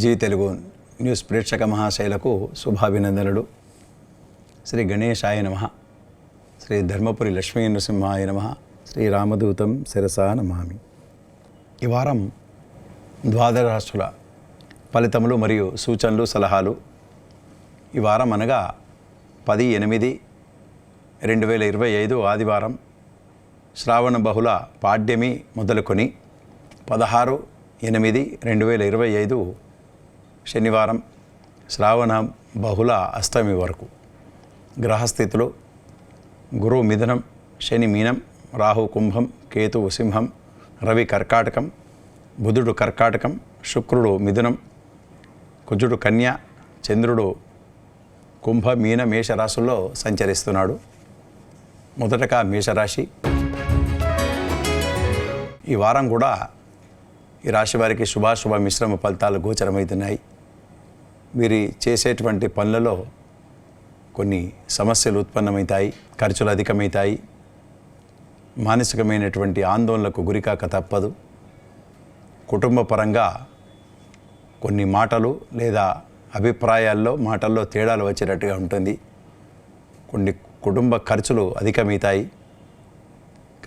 G Telugu news ప్రేక్షక మహాశైలకు శుభాభినందనలు. శ్రీ గణేశాయ నమః. శ్రీ ధర్మపురి లక్ష్మీ నృసింహాయ నమః. శ్రీ రామదూతం శిరసా నమామి. ఈ వారం ద్వాదశ రాశుల ఫలితములు మరియు సూచనలు సలహాలు. ఈ వారం అనగా 10/8/2025 ఆదివారం, శ్రావణ బహుళ పాడ్యమి మొదలుకొని 16/8/2025 శనివారం, శ్రావణ బహుళ అష్టమి వరకు. గ్రహస్థితులు: గురు మిథునం, శని మీనం, రాహు కుంభం, కేతు సింహం, రవి కర్కాటకం, బుధుడు కర్కాటకం, శుక్రుడు మిథునం, కుజుడు కన్య, చంద్రుడు కుంభ, మీన, మేషరాశుల్లో సంచరిస్తున్నాడు. మొదటగా మేషరాశి. ఈ వారం కూడా ఈ రాశి వారికి శుభాశుభ మిశ్రమ ఫలితాలు గోచరమవుతున్నాయి. వీరి చేసేటువంటి పనులలో కొన్ని సమస్యలు ఉత్పన్నమవుతాయి, ఖర్చులు అధికమవుతాయి, మానసికమైనటువంటి ఆందోళనకు గురికాక తప్పదు. కుటుంబ పరంగా కొన్ని మాటలు లేదా మాటల్లో తేడాలు వచ్చేటట్టుగా ఉంటుంది. కొన్ని కుటుంబ ఖర్చులు అధికమవుతాయి.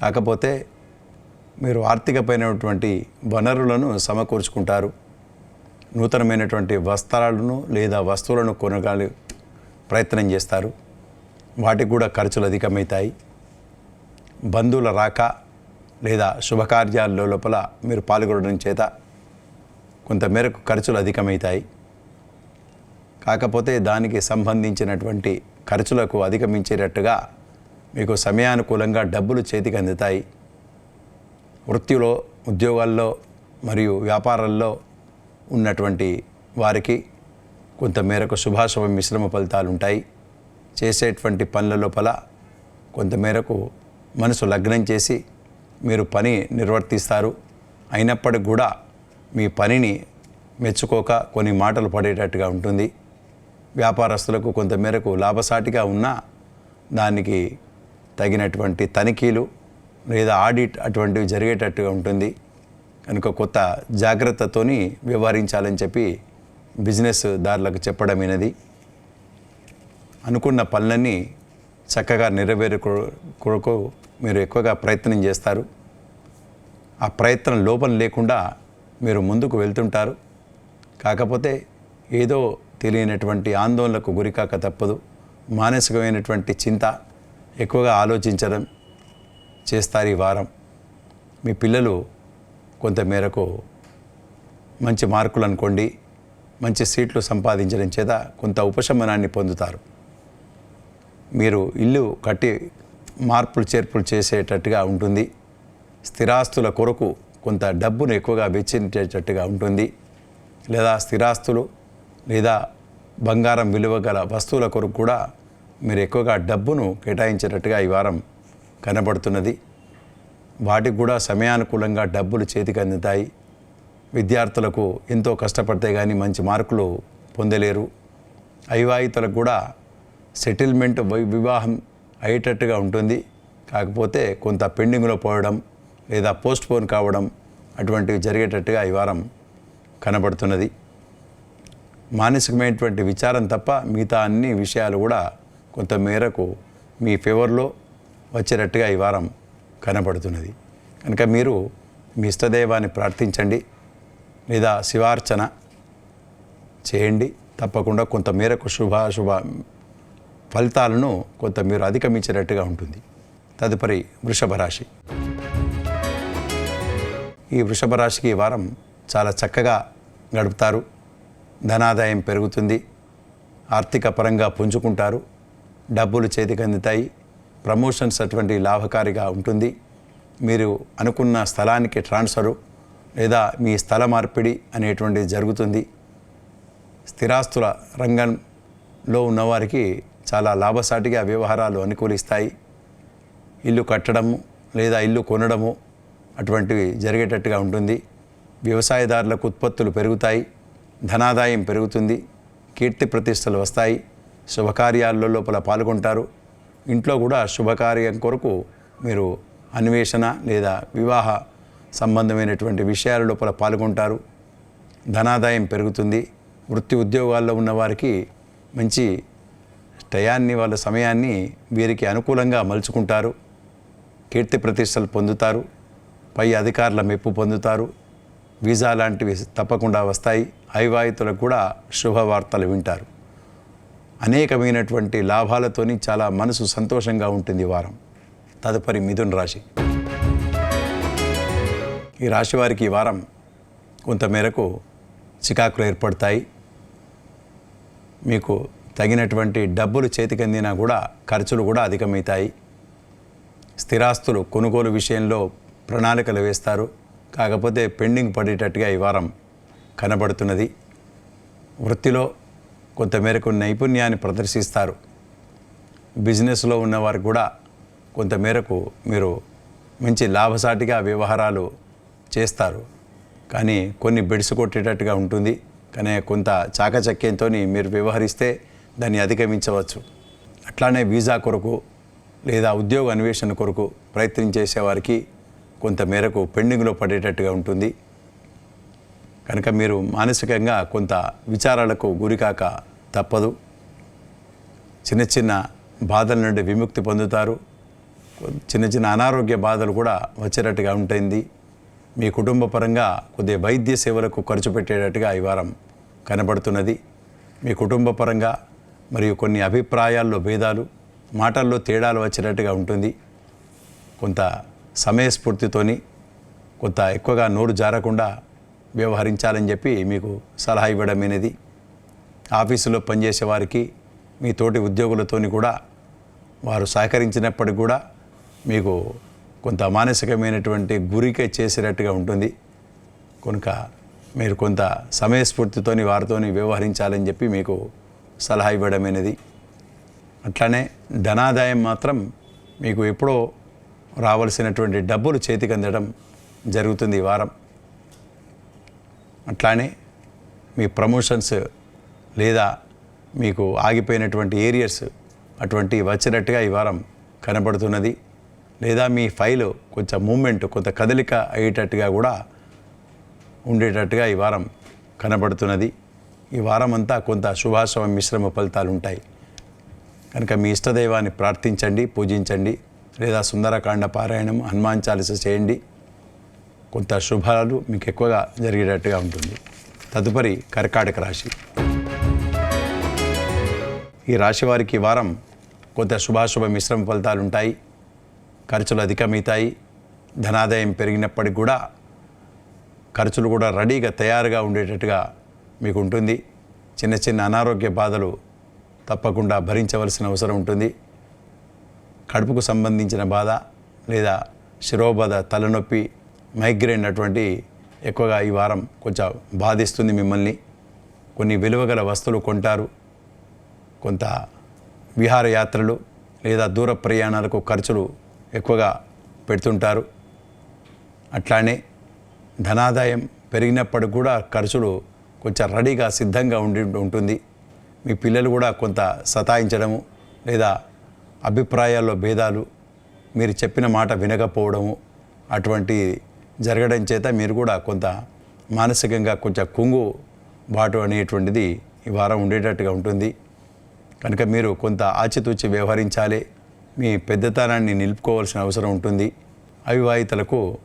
కాకపోతే మీరు ఆర్థికమైనటువంటి వనరులను సమకూర్చుకుంటారు. నూతనమైనటువంటి వస్త్రాలను లేదా వస్తువులను కొనగాలి ప్రయత్నం చేస్తారు. వాటికి కూడా ఖర్చులు అధికమవుతాయి. బంధువుల రాక లేదా శుభకార్యాల లోపల మీరు పాల్గొనడం చేత కొంతమేరకు ఖర్చులు అధికమవుతాయి. కాకపోతే దానికి సంబంధించినటువంటి ఖర్చులకు అధిగమించేటట్టుగా మీకు సమయానుకూలంగా డబ్బులు చేతికి అందుతాయి. వృత్తిలో, ఉద్యోగాల్లో మరియు వ్యాపారాల్లో ఉన్నటువంటి వారికి కొంతమేరకు శుభాశుభ మిశ్రమ ఫలితాలు ఉంటాయి. చేసేటువంటి పనుల లోపల కొంతమేరకు మనసు లగ్నం చేసి మీరు పని నిర్వర్తిస్తారు. అయినప్పటికి కూడా మీ పనిని మెచ్చుకోక కొన్ని మాటలు పడేటట్టుగా ఉంటుంది. వ్యాపారస్తులకు కొంతమేరకు లాభసాటిగా ఉన్నా దానికి తగినటువంటి తనిఖీలు లేదా ఆడిట్ అటువంటివి జరిగేటట్టుగా ఉంటుంది. కనుక కొత్త జాగ్రత్తతోని వ్యవహరించాలని చెప్పి బిజినెస్ దారులకు చెప్పడమైనది. అనుకున్న పనులన్నీ చక్కగా నెరవేరే కొరకు మీరు ఎక్కువగా ప్రయత్నం చేస్తారు. ఆ ప్రయత్నం లోపం లేకుండా మీరు ముందుకు వెళ్తుంటారు. కాకపోతే ఏదో తెలియనటువంటి ఆందోళనకు గురికాక తప్పదు. మానసికమైనటువంటి చింత, ఎక్కువగా ఆలోచించడం చేస్తారు. ఈ వారం మీ పిల్లలు కొంతమేరకు మంచి మార్కులు అనుకోండి, మంచి సీట్లు సంపాదించడం చేత కొంత ఉపశమనాన్ని పొందుతారు. మీరు ఇల్లు కట్టి మార్పులు చేర్పులు చేసేటట్టుగా ఉంటుంది. స్థిరాస్తుల కొరకు కొంత డబ్బును ఎక్కువగా వెచ్చించేటట్టుగా ఉంటుంది. లేదా స్థిరాస్తులు లేదా బంగారం విలువ గల వస్తువుల కొరకు కూడా మీరు ఎక్కువగా డబ్బును కేటాయించేటట్టుగా ఈ వారం కనబడుతున్నది. వాటికి కూడా సమయానుకూలంగా డబ్బులు చేతికి అందుతాయి. విద్యార్థులకు ఎంతో కష్టపడితే కానీ మంచి మార్కులు పొందలేరు. అవివాహితులకు కూడా సెటిల్మెంట్, వివాహం అయ్యేటట్టుగా ఉంటుంది. కాకపోతే కొంత పెండింగ్లో పోవడం లేదా పోస్ట్పోన్ కావడం అటువంటివి జరిగేటట్టుగా ఈ వారం కనబడుతున్నది. మానసికమైనటువంటి విచారం తప్ప మిగతా అన్ని విషయాలు కూడా కొంతమేరకు మీ ఫేవర్లో వచ్చేటట్టుగా ఈ వారం కనబడుతున్నది. కనుక మీరు మీ ఇష్టదైవాన్ని ప్రార్థించండి లేదా శివార్చన చేయండి. తప్పకుండా కొంతమేరకు శుభాశుభ ఫలితాలను కొంత మీరు అధిగమించేటట్టుగా ఉంటుంది. తదుపరి వృషభ రాశి. ఈ వృషభ రాశికి ఈ వారం చాలా చక్కగా గడుపుతారు. ధనాదాయం పెరుగుతుంది. ఆర్థిక పరంగా పుంజుకుంటారు. డబ్బులు చేతికి అందుతాయి. ప్రమోషన్స్ అటువంటి లాభకారిగా ఉంటుంది. మీరు అనుకున్న స్థలానికి ట్రాన్స్ఫరు లేదా మీ స్థల మార్పిడి అనేటువంటిది జరుగుతుంది. స్థిరాస్తుల రంగంలో ఉన్నవారికి చాలా లాభసాటిగా వ్యవహారాలు అనుకూలిస్తాయి. ఇల్లు కట్టడము లేదా ఇల్లు కొనడము అటువంటివి జరిగేటట్టుగా ఉంటుంది. వ్యవసాయదారులకు ఉత్పత్తులు పెరుగుతాయి. ధనాదాయం పెరుగుతుంది. కీర్తి ప్రతిష్టలు వస్తాయి. శుభకార్యాల్లో లోపల పాల్గొంటారు. ఇంట్లో కూడా శుభకార్యం కొరకు మీరు అన్వేషణ లేదా వివాహ సంబంధమైనటువంటి విషయాల లోపల పాల్గొంటారు. ధనాదాయం పెరుగుతుంది. వృత్తి ఉద్యోగాల్లో ఉన్నవారికి మంచి టయాన్ని, వాళ్ళ సమయాన్ని వీరికి అనుకూలంగా మలుచుకుంటారు. కీర్తి ప్రతిష్టలు పొందుతారు. పై అధికారుల మెప్పు పొందుతారు. వీసా లాంటివి తప్పకుండా వస్తాయి. అవివాహితులకు కూడా శుభవార్తలు వింటారు. అనేకమైనటువంటి లాభాలతోని చాలా మనసు సంతోషంగా ఉంటుంది ఈ వారం. తదుపరి మిథున రాశి. ఈ రాశి వారికి ఈ వారం కొంతమేరకు చికాకులు ఏర్పడతాయి. మీకు తగినటువంటి డబ్బులు చేతికి అందినా కూడా ఖర్చులు కూడా అధికమవుతాయి. స్థిరాస్తులు కొనుగోలు విషయంలో ప్రణాళికలు వేస్తారు. కాకపోతే పెండింగ్ పడేటట్టుగా ఈ వారం కనబడుతున్నది. వృత్తిలో కొంతమేరకు నైపుణ్యాన్ని ప్రదర్శిస్తారు. బిజినెస్లో ఉన్నవారు కూడా కొంతమేరకు మీరు మంచి లాభసాటిగా వ్యవహారాలు చేస్తారు. కానీ కొన్ని బెడిసి కొట్టేటట్టుగా ఉంటుంది. కానీ కొంత చాకచక్యంతో మీరు వ్యవహరిస్తే దాన్ని అధిగమించవచ్చు. అట్లానే వీసా కొరకు లేదా ఉద్యోగ అన్వేషణ కొరకు ప్రయత్నం చేసేవారికి కొంతమేరకు పెండింగ్లో పడేటట్టుగా ఉంటుంది. కనుక మీరు మానసికంగా కొంత విచారాలకు గురికాక తప్పదు. చిన్న చిన్న బాధల నుండి విముక్తి పొందుతారు. చిన్న చిన్న అనారోగ్య బాధలు కూడా వచ్చేటట్టుగా ఉంటుంది. మీ కుటుంబ పరంగా కొద్దిగా వైద్య సేవలకు ఖర్చు పెట్టేటట్టుగా ఈ వారం కనబడుతున్నది. మీ కుటుంబ పరంగా మరియు కొన్ని అభిప్రాయాల్లో భేదాలు, మాటల్లో తేడాలు వచ్చేటట్టుగా ఉంటుంది. కొంత సమయస్ఫూర్తితోని కొంత ఎక్కువగా నోరు జారకుండా వ్యవహరించాలని చెప్పి మీకు సలహా ఇవ్వడం అనేది. ఆఫీసులో పనిచేసే వారికి మీ తోటి ఉద్యోగులతోని కూడా వారు సహకరించినప్పటికి కూడా మీకు కొంత మానసికమైనటువంటి గురికే చేసేటట్టుగా ఉంటుంది. కనుక మీరు కొంత సమయస్ఫూర్తితోని వారితోని వ్యవహరించాలని చెప్పి మీకు సలహా ఇవ్వడం అనేది. అట్లానే ధనాదాయం మాత్రం మీకు ఎప్పుడో రావాల్సినటువంటి డబ్బులు చేతికి అందడం జరుగుతుంది ఈ వారం. అట్లానే మీ ప్రమోషన్స్ లేదా మీకు ఆగిపోయినటువంటి ఏరియర్స్ అటువంటి వచ్చినట్టుగా ఈ వారం కనబడుతున్నది. లేదా మీ ఫైలు కొంచెం మూమెంట్, కొంత కదలిక అయ్యేటట్టుగా కూడా ఉండేటట్టుగా ఈ వారం కనబడుతున్నది. ఈ వారం అంతా కొంత శుభాశుభ మిశ్రమ ఫలితాలు ఉంటాయి. కనుక మీ ఇష్టదైవాన్ని ప్రార్థించండి, పూజించండి. లేదా సుందరకాండ పారాయణం, హనుమాన్ చాలీస చేయండి. కొంత శుభాలు మీకు ఎక్కువగా జరిగేటట్టుగా ఉంటుంది. తదుపరి కర్కాటక రాశి. ఈ రాశి వారికి ఈ వారం కొంత శుభాశుభ మిశ్రమ ఫలితాలు ఉంటాయి. ఖర్చులు అధికమవుతాయి. ధనాదాయం పెరిగినప్పటికి కూడా ఖర్చులు కూడా రెడీగా తయారుగా ఉండేటట్టుగా మీకు ఉంటుంది. చిన్న చిన్న అనారోగ్య బాధలు తప్పకుండా భరించవలసిన అవసరం ఉంటుంది. కడుపుకు సంబంధించిన బాధ లేదా శిరోబాధ, తలనొప్పి, మైగ్రేన్ అటువంటి ఎక్కువగా ఈ వారం కొంచెం బాధిస్తుంది మిమ్మల్ని. కొన్ని విలువగల వస్తువులు కొంటారు. కొంత విహారయాత్రలు లేదా దూర ప్రయాణాలకు ఖర్చులు ఎక్కువగా పెడుతుంటారు. అట్లానే ధనాదాయం పెరిగినప్పటికి కూడా ఖర్చులు కొంచెం రెడీగా సిద్ధంగా ఉంటుంది. మీ పిల్లలు కూడా కొంత సతాయించడము లేదా అభిప్రాయాల్లో భేదాలు, మీరు చెప్పిన మాట వినకపోవడము అటువంటి జరగడం చేత మీరు కూడా కొంత మానసికంగా కొంచెం కుంగు బాటు అనేటువంటిది ఈ వారం ఉండేటట్టుగా ఉంటుంది. కనుక మీరు కొంత ఆచితూచి వ్యవహరించాలి. మీ పెద్దతనాన్ని నిలుపుకోవాల్సిన అవసరం ఉంటుంది. అవివాహితులకు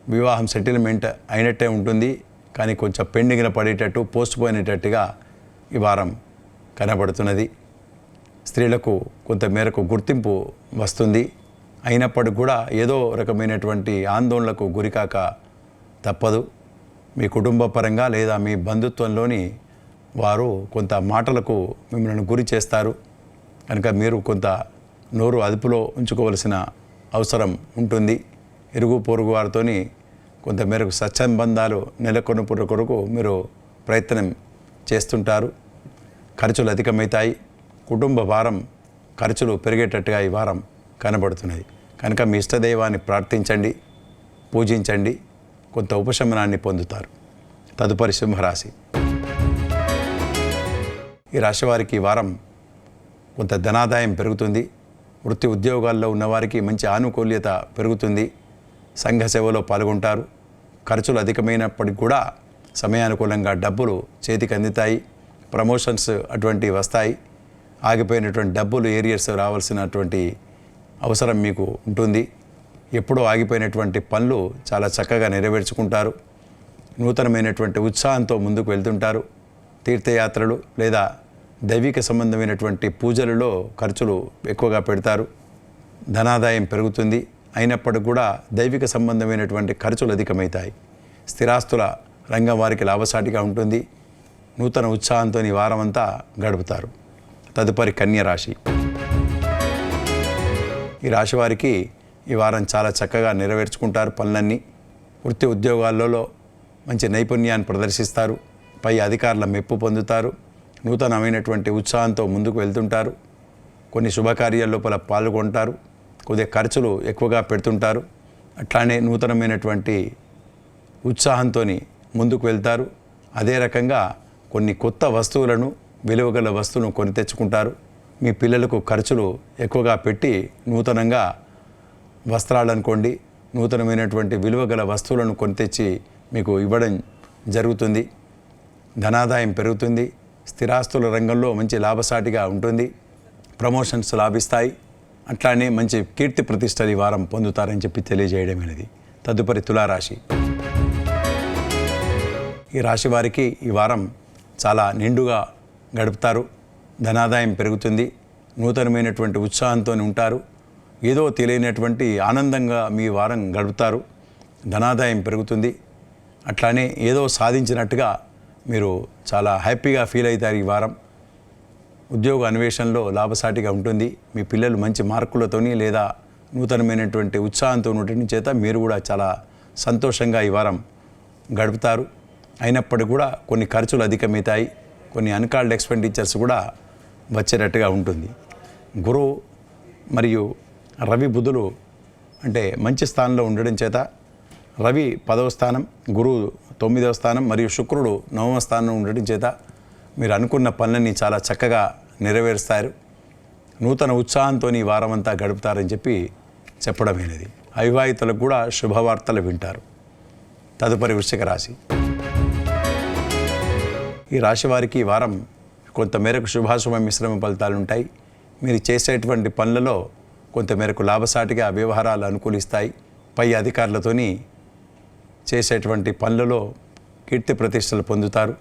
వివాహం సెటిల్మెంట్ అయినట్టే ఉంటుంది. కానీ కొంచెం పెండింగ్న పడేటట్టు, పోస్ట్ పోయినట్టుగా ఈ వారం కనబడుతున్నది. స్త్రీలకు కొంత మేరకు గుర్తింపు వస్తుంది. అయినప్పటికి కూడా ఏదో రకమైనటువంటి ఆందోళనకు గురికాక తప్పదు. మీ కుటుంబ పరంగా లేదా మీ బంధుత్వంలోని వారు కొంత మాటలకు మిమ్మల్ని గురి చేస్తారు. కనుక మీరు కొంత నోరు అదుపులో ఉంచుకోవలసిన అవసరం ఉంటుంది. ఇరుగు పొరుగు వారితోని కొంత మేరకు సత్సంబంధాలు నెలకొల్పుట కొరకు మీరు ప్రయత్నం చేస్తుంటారు. ఖర్చులు అధికమవుతాయి. కుటుంబ భారం, ఖర్చులు పెరిగేటట్టుగా ఈ వారం కనబడుతున్నాయి. కనుక మీ ఇష్టదైవాన్ని ప్రార్థించండి, పూజించండి. కొంత ఉపశమనాన్ని పొందుతారు. తదుపరి సింహరాశి. ఈ రాశి వారికి ఈ వారం కొంత ధనాదాయం పెరుగుతుంది. వృత్తి ఉద్యోగాల్లో ఉన్నవారికి మంచి ఆనుకూల్యత పెరుగుతుంది. సంఘ సేవలో పాల్గొంటారు. ఖర్చులు అధికమైనప్పటికీ కూడా సమయానుకూలంగా డబ్బులు చేతికి అందుతాయి, ప్రమోషన్స్ అటువంటివి వస్తాయి. ఆగిపోయినటువంటి డబ్బులు ఏరియర్స్ రావాల్సినటువంటి అవసరం మీకు ఉంటుంది. ఎప్పుడూ ఆగిపోయినటువంటి పనులు చాలా చక్కగా నెరవేర్చుకుంటారు. నూతనమైనటువంటి ఉత్సాహంతో ముందుకు వెళ్తుంటారు. తీర్థయాత్రలు లేదా దైవిక సంబంధమైనటువంటి పూజలలో ఖర్చులు ఎక్కువగా పెడతారు. ధనాదాయం పెరుగుతుంది. అయినప్పటికీ కూడా దైవిక సంబంధమైనటువంటి ఖర్చులు అధికమవుతాయి. స్థిరాస్తుల రంగం వారికి లాభసాటిగా ఉంటుంది. నూతన ఉత్సాహంతో ఈ వారం అంతా గడుపుతారు. తదుపరి కన్య రాశి. ఈ రాశి వారికి ఈ వారం చాలా చక్కగా నెరవేర్చుకుంటారు పనులన్నీ. వృత్తి ఉద్యోగాలలో మంచి నైపుణ్యాన్ని ప్రదర్శిస్తారు. పై అధికారుల మెప్పు పొందుతారు. నూతనమైనటువంటి ఉత్సాహంతో ముందుకు వెళ్తుంటారు. కొన్ని శుభకార్యాల లోపల పాల్గొంటారు. కొద్దిగా ఖర్చులు ఎక్కువగా పెడుతుంటారు. అట్లానే నూతనమైనటువంటి ఉత్సాహంతో ముందుకు వెళ్తారు. అదే రకంగా కొన్ని కొత్త వస్తువులను, విలువగల వస్తువులను కొని తెచ్చుకుంటారు. మీ పిల్లలకు ఖర్చులు ఎక్కువగా పెట్టి నూతనంగా వస్త్రాలు అనుకోండి, నూతనమైనటువంటి విలువగల వస్తువులను కొని తెచ్చి మీకు ఇవ్వడం జరుగుతుంది. ధనాదాయం పెరుగుతుంది. స్థిరాస్తుల రంగంలో మంచి లాభసాటిగా ఉంటుంది. ప్రమోషన్స్ లాభిస్తాయి. అట్లానే మంచి కీర్తి ప్రతిష్టలు ఈ వారం పొందుతారని చెప్పి తెలియజేయడమైనది. తదుపరి తులారాశి. ఈ రాశి వారికి ఈ వారం చాలా నిండుగా గడుపుతారు. ధనాదాయం పెరుగుతుంది. నూతనమైనటువంటి ఉత్సాహంతో ఉంటారు. ఏదో తెలియనటువంటి ఆనందంగా మీ వారం గడుపుతారు. ధనాదాయం పెరుగుతుంది. అట్లానే ఏదో సాధించినట్టుగా మీరు చాలా హ్యాపీగా ఫీల్ అవుతారు ఈ వారం. ఉద్యోగ అన్వేషణలో లాభసాటిగా ఉంటుంది. మీ పిల్లలు మంచి మార్కులతోని లేదా నూతనమైనటువంటి ఉత్సాహంతో ఉండటం చేత మీరు కూడా చాలా సంతోషంగా ఈ వారం గడుపుతారు. అయినప్పటికీ కూడా కొన్ని ఖర్చులు అధికమవుతాయి. కొన్ని అన్కాల్డ్ ఎక్స్పెండిచర్స్ కూడా వచ్చేటట్టుగా ఉంటుంది. గురువు మరియు రవి బుధులు అంటే మంచి స్థానంలో ఉండడం చేత రవి 10వ స్థానం, గురువు 9వ స్థానం మరియు శుక్రుడు 9వ స్థానంలో ఉండడం చేత మీరు అనుకున్న పనులన్నీ చాలా చక్కగా నెరవేరుస్తారు. నూతన ఉత్సాహంతో ఈ వారం అంతా గడుపుతారని చెప్పి చెప్పడమైనది. అవివాహితులకు కూడా శుభవార్తలు వింటారు. తదుపరి వృశ్చిక రాశి. ఈ రాశి వారికి ఈ వారం కొంతమేరకు శుభాశుభ మిశ్రమ ఫలితాలు ఉంటాయి. మీరు చేసేటువంటి పనులలో కొంతమేరకు లాభసాటిగా వ్యవహారాలు అనుకూలిస్తాయి. పై అధికారులతోని చేసేటువంటి పనులలో కీర్తి ప్రతిష్టలు పొందుతారు.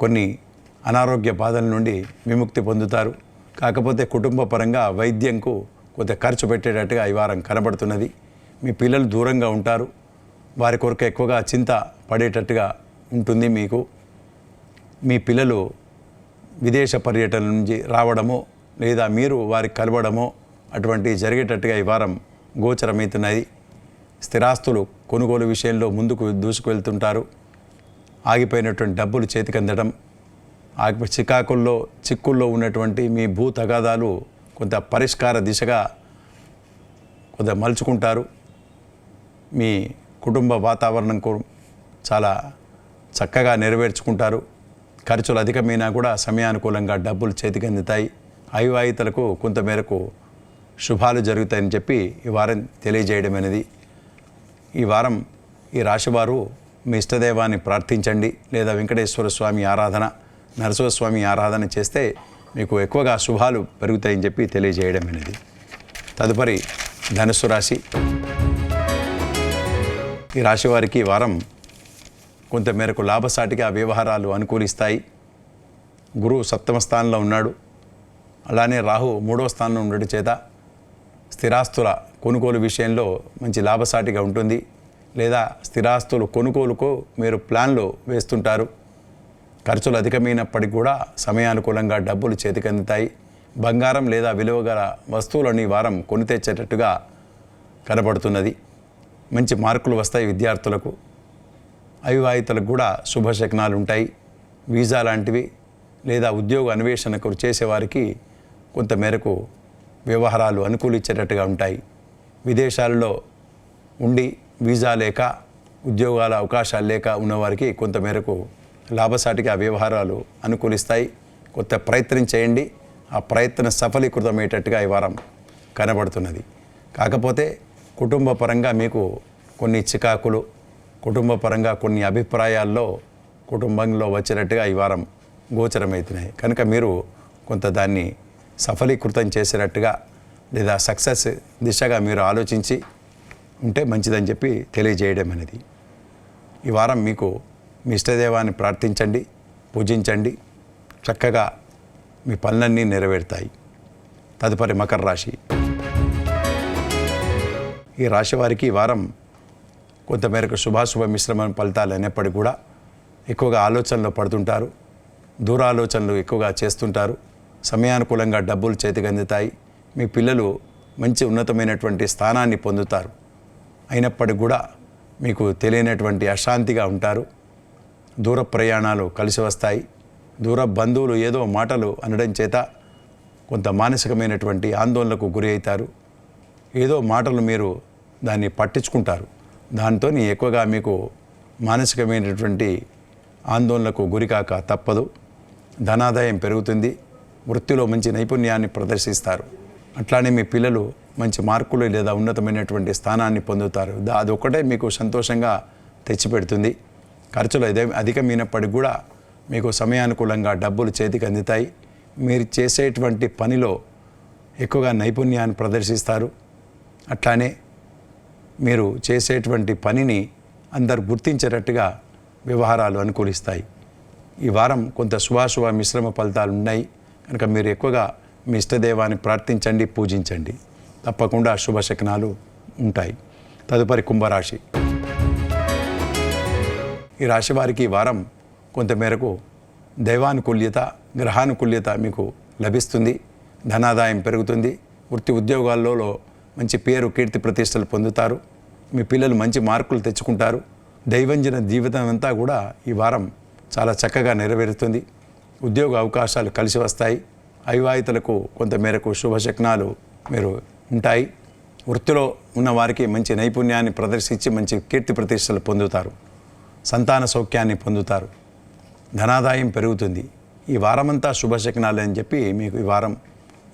కొన్ని అనారోగ్య బాధల నుండి విముక్తి పొందుతారు. కాకపోతే కుటుంబ పరంగా వైద్యంకు కొంత ఖర్చు పెట్టేటట్టుగా ఈ వారం కనబడుతున్నది. మీ పిల్లలు దూరంగా ఉంటారు. వారి కొరకు ఎక్కువగా చింత పడేటట్టుగా ఉంటుంది మీకు. మీ పిల్లలు విదేశ పర్యటన నుంచి రావడమో లేదా మీరు వారికి కలవడమో అటువంటి జరిగేటట్టుగా ఈ వారం గోచరమవుతున్నాయి. స్థిరాస్తులు కొనుగోలు విషయంలో ముందుకు దూసుకు వెళ్తుంటారు. ఆగిపోయినటువంటి డబ్బులు చేతికి అందడం, చిక్కుల్లో ఉన్నటువంటి మీ భూ తగాదాలు కొంత పరిష్కార దిశగా కొంత మలుచుకుంటారు. మీ కుటుంబ వాతావరణం చాలా చక్కగా నెరవేర్చుకుంటారు. ఖర్చులు అధికమైనా కూడా సమయానుకూలంగా డబ్బులు చేతికి అందుతాయి. అవివాహితులకు కొంతమేరకు శుభాలు జరుగుతాయని చెప్పి ఈ వారం తెలియజేయడమైనది. ఈ వారం ఈ రాశివారు మీ ఇష్టదైవాన్ని ప్రార్థించండి లేదా వెంకటేశ్వర స్వామి ఆరాధన, నరసింహస్వామి ఆరాధన చేస్తే మీకు ఎక్కువగా శుభాలు పెరుగుతాయని చెప్పి తెలియజేయడమైనది. తదుపరి ధనుస్సు రాశి. ఈ రాశి వారికి ఈ వారం కొంతమేరకు లాభసాటిగా వ్యవహారాలు అనుకూలిస్తాయి. గురువు 7వ స్థానంలో ఉన్నాడు. అలానే రాహు 3వ స్థానంలో ఉండడం చేత స్థిరాస్తుల కొనుగోలు విషయంలో మంచి లాభసాటిగా ఉంటుంది. లేదా స్థిరాస్తులు కొనుగోలుకు మీరు ప్లాన్లు వేస్తుంటారు. ఖర్చులు అధికమైనప్పటికీ కూడా సమయానుకూలంగా డబ్బులు చేతికి అందుతాయి. బంగారం లేదా విలువగల వస్తువులను ఈ వారం కొని తెచ్చేటట్టుగా కనబడుతున్నది. మంచి మార్కులు వస్తాయి విద్యార్థులకు. అవివాహితులకు కూడా శుభశకనాలు ఉంటాయి. వీసా లాంటివి లేదా ఉద్యోగ అన్వేషణకు చేసేవారికి కొంతమేరకు వ్యవహారాలు అనుకూలించేటట్టుగా ఉంటాయి. విదేశాలలో ఉండి వీసా లేక ఉద్యోగాల అవకాశాలు లేక ఉన్నవారికి కొంతమేరకు లాభసాటిగా వ్యవహారాలు అనుకూలిస్తాయి. కొత్త ప్రయత్నం చేయండి. ఆ ప్రయత్నం సఫలీకృతమయ్యేటట్టుగా ఈ వారం కనబడుతున్నది. కాకపోతే కుటుంబ పరంగా మీకు కొన్ని చికాకులు కుటుంబ పరంగా కొన్ని అభిప్రాయాల్లో కుటుంబంలో వచ్చేటట్టుగా ఈ వారం గోచరమవుతున్నాయి. కనుక మీరు కొంత దాన్ని సఫలీకృతం చేసేటట్టుగా లేదా సక్సెస్ దిశగా మీరు ఆలోచించి ఉంటే మంచిదని చెప్పి తెలియజేయడం అనేది. ఈ వారం మీకు మీ ఇష్టదేవాన్ని ప్రార్థించండి, పూజించండి, చక్కగా మీ పనులన్నీ నెరవేరుతాయి. తదుపరి మకర రాశి. ఈ రాశి వారికి ఈ వారం కొంతమేరకు శుభాశుభ మిశ్రమ ఫలితాలు అయినప్పటికీ కూడా ఎక్కువగా ఆలోచనలో పడుతుంటారు, దూరాలోచనలు ఎక్కువగా చేస్తుంటారు. సమయానుకూలంగా డబ్బులు చేతికి అందుతాయి. మీ పిల్లలు మంచి ఉన్నతమైనటువంటి స్థానాన్ని పొందుతారు. అయినప్పటికీ కూడా మీకు తెలియనటువంటి అశాంతిగా ఉంటారు. దూర ప్రయాణాలు కలిసి వస్తాయి. దూర బంధువులు ఏదో మాటలు అనడం చేత కొంత మానసికమైనటువంటి ఆందోళనకు గురి అవుతారు. ఏదో మాటలు మీరు దాన్ని పట్టించుకుంటారు. దాంతో ఎక్కువగా మీకు మానసికమైనటువంటి ఆందోళనకు గురికాక తప్పదు. ధనాదాయం పెరుగుతుంది. వృత్తిలో మంచి నైపుణ్యాన్ని ప్రదర్శిస్తారు. అట్లానే మీ పిల్లలు మంచి మార్కులు లేదా ఉన్నతమైనటువంటి స్థానాన్ని పొందుతారు. అదొక్కటే మీకు సంతోషంగా తెచ్చిపెడుతుంది. ఖర్చులు అధికమైనప్పటికీ కూడా మీకు సమయానుకూలంగా డబ్బులు చేతికి అందుతాయి. మీరు చేసేటువంటి పనిలో ఎక్కువగా నైపుణ్యాన్ని ప్రదర్శిస్తారు. అట్లానే మీరు చేసేటువంటి పనిని అందరు గుర్తించేటట్టుగా వ్యవహారాలు అనుకూలిస్తాయి. ఈ వారం కొంత శుభాశుభ మిశ్రమ ఫలితాలు ఉన్నాయి. కనుక మీరు ఎక్కువగా మీ ఇష్టదేవాన్ని ప్రార్థించండి, పూజించండి. తప్పకుండా శుభశకనాలు ఉంటాయి. తదుపరి కుంభరాశి. ఈ రాశి వారికి ఈ వారం కొంతమేరకు దైవానుకూల్యత, గ్రహానుకూల్యత మీకు లభిస్తుంది. ధనాదాయం పెరుగుతుంది. వృత్తి ఉద్యోగాల్లో మంచి పేరు, కీర్తి ప్రతిష్టలు పొందుతారు. మీ పిల్లలు మంచి మార్కులు తెచ్చుకుంటారు. దైవంజన జీవితం అంతా కూడా ఈ వారం చాలా చక్కగా నెరవేరుతుంది. ఉద్యోగ అవకాశాలు కలిసి వస్తాయి. అవివాహితులకు కొంతమేరకు శుభశకనాలు మీరు ఉంటాయి. వృత్తిలో ఉన్న వారికి మంచి నైపుణ్యాన్ని ప్రదర్శించి మంచి కీర్తి ప్రతిష్టలు పొందుతారు. సంతాన సౌఖ్యాన్ని పొందుతారు. ధనాదాయం పెరుగుతుంది. ఈ వారమంతా శుభశకనాలు అని చెప్పి మీకు ఈ వారం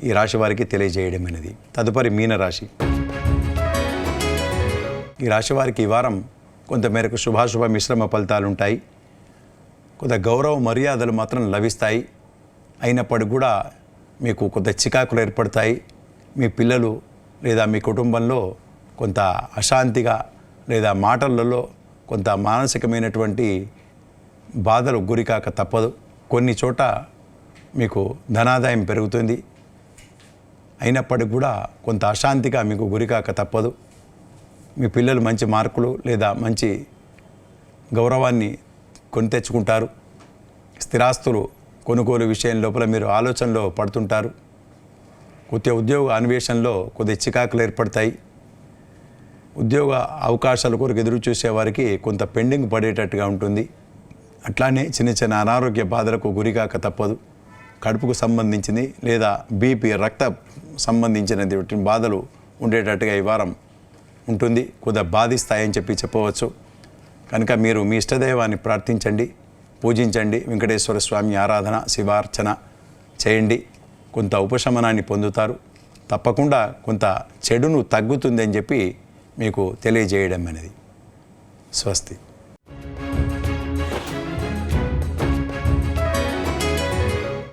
ఈ రాశి వారికి తెలియజేయడం అనేది. తదుపరి మీనరాశి. ఈ రాశి వారికి ఈ వారం కొంతమేరకు శుభాశుభ మిశ్రమ ఫలితాలు ఉంటాయి. కొంత గౌరవ మర్యాదలు మాత్రం లభిస్తాయి. అయినప్పటికీ కూడా మీకు కొంత చికాకులు ఏర్పడతాయి. మీ పిల్లలు లేదా మీ కుటుంబంలో కొంత అశాంతిగా లేదా మాటలలో కొంత మానసికమైనటువంటి బాధలు గురికాక తప్పదు. కొన్ని చోట మీకు ధనాదాయం పెరుగుతుంది. అయినప్పటికీ కూడా కొంత అశాంతిగా మీకు గురికాక తప్పదు. మీ పిల్లలు మంచి మార్కులు లేదా మంచి గౌరవాన్ని కొని తెచ్చుకుంటారు. స్థిరాస్తులు కొనుగోలు విషయం లోపల మీరు ఆలోచనలో పడుతుంటారు. కొద్దిగా ఉద్యోగ అన్వేషణలో కొద్ది చికాకులు ఏర్పడతాయి. ఉద్యోగ అవకాశాల కొరకు ఎదురు చూసేవారికి కొంత పెండింగ్ పడేటట్టుగా ఉంటుంది. అట్లానే చిన్న చిన్న అనారోగ్య బాధలకు గురికాక తప్పదు. కడుపుకు సంబంధించింది లేదా బీపీ, రక్త సంబంధించినటువంటి బాధలు ఉండేటట్టుగా ఈ వారం ఉంటుంది. కొద్దిగా బాధిస్తాయని చెప్పవచ్చు. కనుక మీరు మీ ఇష్టదైవాన్ని ప్రార్థించండి, పూజించండి. వెంకటేశ్వర స్వామి ఆరాధన, శివార్చన చేయండి. కొంత ఉపశమనాన్ని పొందుతారు. తప్పకుండా కొంత చెడును తగ్గుతుందని చెప్పి మీకు తెలియజేయడం అనేది. స్వస్తి.